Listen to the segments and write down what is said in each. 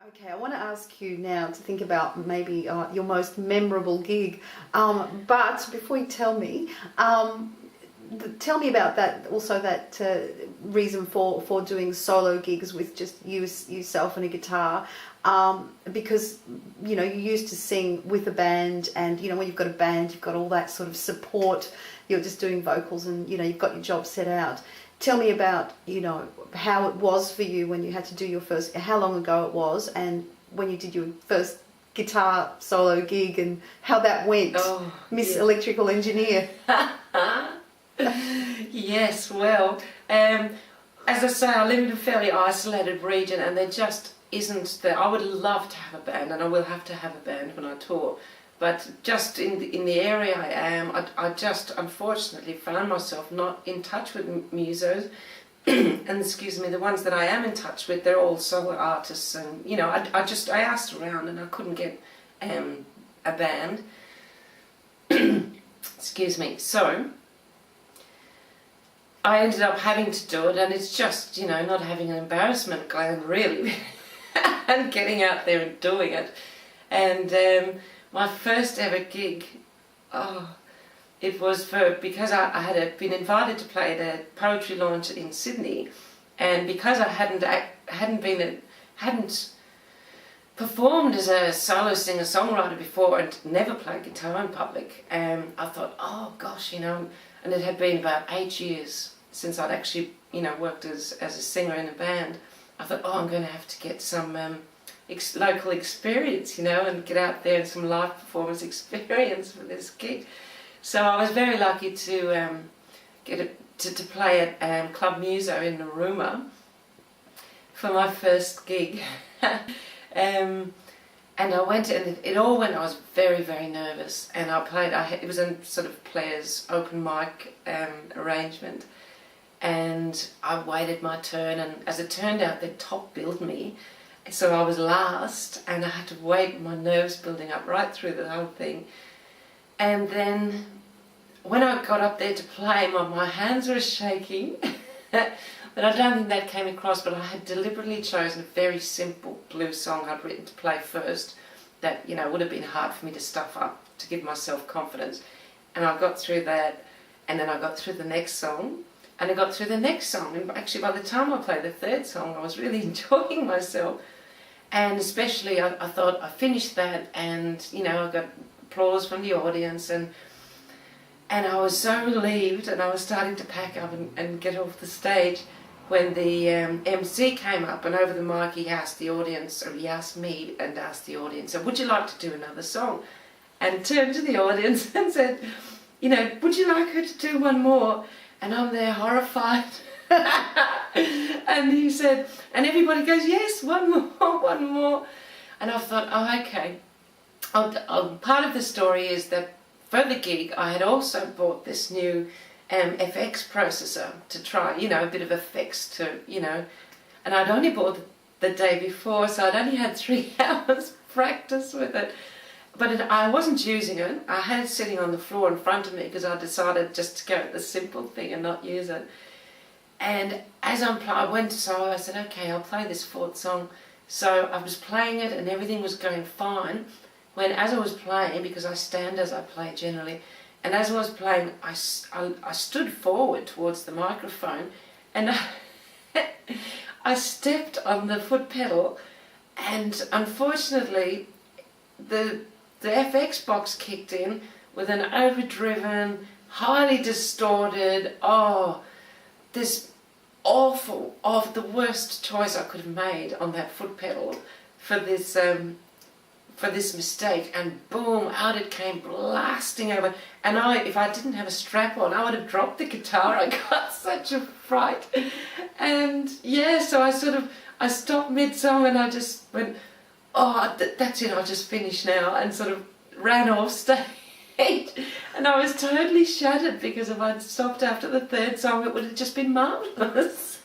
Okay, I want to ask you now to think about maybe your most memorable gig. But before you tell me about that. Also, that reason for doing solo gigs with just yourself and a guitar. Because you used to sing with a band, and when you've got a band, you've got all that sort of support. You're just doing vocals, and you've got your job set out. Tell me about, how it was for you when you had to do your first, how long ago it was, and when you did your first guitar solo gig, and how that went, Miss Electrical Engineer. Yes, well, as I say, I live in a fairly isolated region, and there just isn't I would love to have a band, and I will have to have a band when I tour. But just in the area I am, I just unfortunately found myself not in touch with musos. And excuse me, the ones that I am in touch with, they're all solo artists, and I asked around and I couldn't get a band. Excuse me. So I ended up having to do it, and it's just not having an embarrassment gland really, and getting out there and doing it. And my first ever gig, it was because I had been invited to play the poetry launch in Sydney, and because I hadn't performed as a solo singer-songwriter before and never played guitar in public, I thought, oh gosh, and it had been about 8 years since I'd actually worked as a singer in a band. I thought, I'm going to have to get some local experience, and get out there and some live performance experience for this gig. So I was very lucky to to play at Club Muso in Narooma for my first gig. And I went, and it all went, I was very, very nervous, and I played, it was a sort of players open mic arrangement, and I waited my turn, and as it turned out, they'd top billed me. So I was last, and I had to wait, my nerves building up right through the whole thing. And then when I got up there to play, my hands were shaking. But I don't think that came across, but I had deliberately chosen a very simple blues song I'd written to play first that, would have been hard for me to stuff up to give myself confidence. And I got through that, and then I got through the next song, and I got through the next song. And actually, by the time I played the third song, I was really enjoying myself. And especially, I thought I finished that, and I got applause from the audience, and I was so relieved, and I was starting to pack up and get off the stage when the MC came up, and over the mic he asked the audience, or he asked me and asked the audience, so would you like to do another song? And turned to the audience and said, would you like her to do one more? And I'm there horrified. And he said, and everybody goes, yes, one more. And I thought, oh, okay. Part of the story is that for the gig, I had also bought this new FX processor to try, a bit of effects to, and I'd only bought the day before, so I'd only had 3 hours practice with it. But I wasn't using it. I had it sitting on the floor in front of me because I decided just to go with the simple thing and not use it. And as I said, okay, I'll play this 4th song. So I was playing it, and everything was going fine. When, as I was playing, because I stand as I play generally, and as I was playing, I stood forward towards the microphone, and I stepped on the foot pedal, and unfortunately, the FX box kicked in with an overdriven, highly distorted, this awful, the worst choice I could have made on that foot pedal for this mistake, and boom, out it came blasting over. And if I didn't have a strap on, I would have dropped the guitar. I got such a fright. And yeah, so I stopped mid-song, and I just went, that's it, I'll just finish now, and sort of ran off stage. And I was totally shattered, because if I'd stopped after the 3rd song, it would have just been marvellous.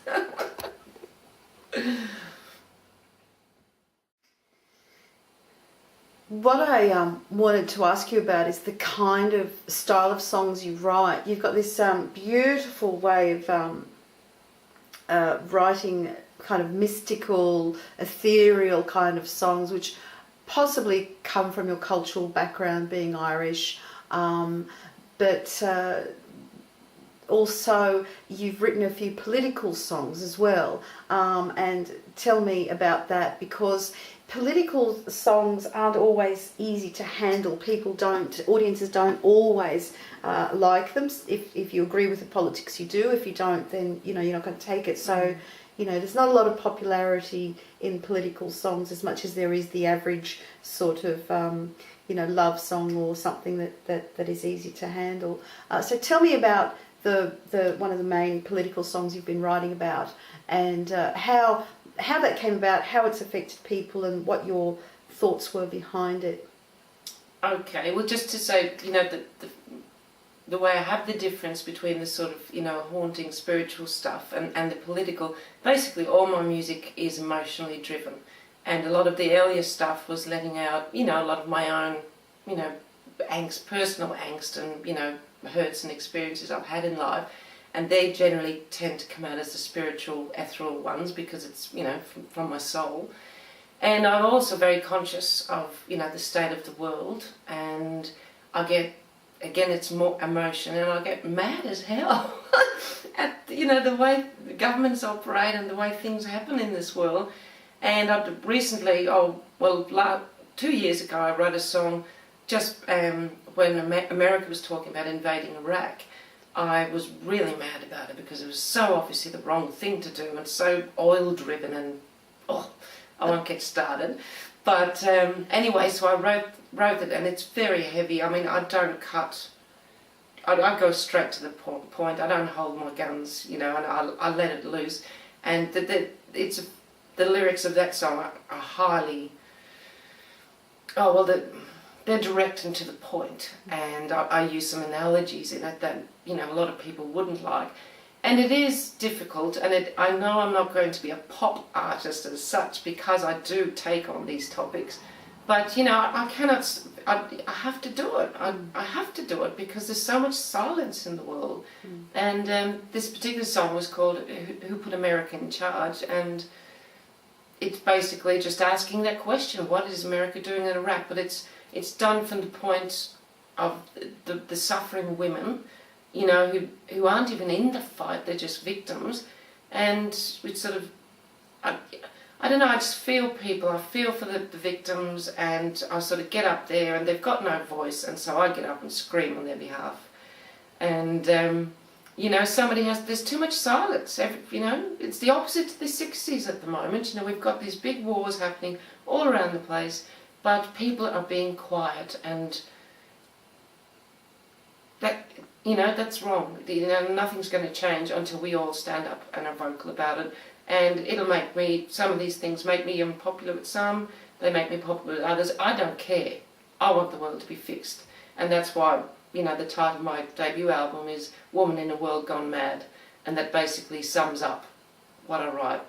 What I wanted to ask you about is the kind of style of songs you write. You've got this beautiful way of writing kind of mystical, ethereal kind of songs, which possibly come from your cultural background being Irish, but also you've written a few political songs as well, and tell me about that, because political songs aren't always easy to handle. Audiences don't always like them. If you agree with the politics, you do. If you don't, then you're not going to take it. So there's not a lot of popularity in political songs as much as there is the average sort of love song or something that is easy to handle. So tell me about the one of the main political songs you've been writing about, and how that came about, how it's affected people, and what your thoughts were behind it. Okay, well, just to say, the way I have the difference between the sort of, haunting spiritual stuff and the political, basically all my music is emotionally driven. And a lot of the earlier stuff was letting out, a lot of my own, angst, personal angst and, hurts and experiences I've had in life. And they generally tend to come out as the spiritual, ethereal ones, because it's, from my soul. And I'm also very conscious of, the state of the world. And I get, again, it's more emotion, and I get mad as hell at, the way the governments operate and the way things happen in this world. And I've recently, 2 years ago, I wrote a song just when America was talking about invading Iraq. I was really mad about it because it was so obviously the wrong thing to do and so oil driven, and I won't get started. But anyway, so I wrote it, and it's very heavy. I mean, I don't cut. I go straight to the point. I don't hold my guns, and I let it loose. And the lyrics of that song are highly. They're direct and to the point, and I use some analogies in it that a lot of people wouldn't like, and it is difficult. And I know I'm not going to be a pop artist as such, because I do take on these topics, but I cannot. I have to do it. I have to do it because there's so much silence in the world. And this particular song was called "Who Put America in Charge," and it's basically just asking that question: what is America doing in Iraq? But it's done from the point of the suffering women, who aren't even in the fight, they're just victims. And it's sort of, I don't know, I just feel people, I feel for the victims, and I sort of get up there, and they've got no voice, and so I get up and scream on their behalf. And, there's too much silence, it's the opposite to the 60s at the moment. We've got these big wars happening all around the place, but people are being quiet, and that's wrong. Nothing's going to change until we all stand up and are vocal about it. And it'll some of these things make me unpopular with some, they make me popular with others. I don't care. I want the world to be fixed. And that's why, the title of my debut album is Woman in a World Gone Mad. And that basically sums up what I write,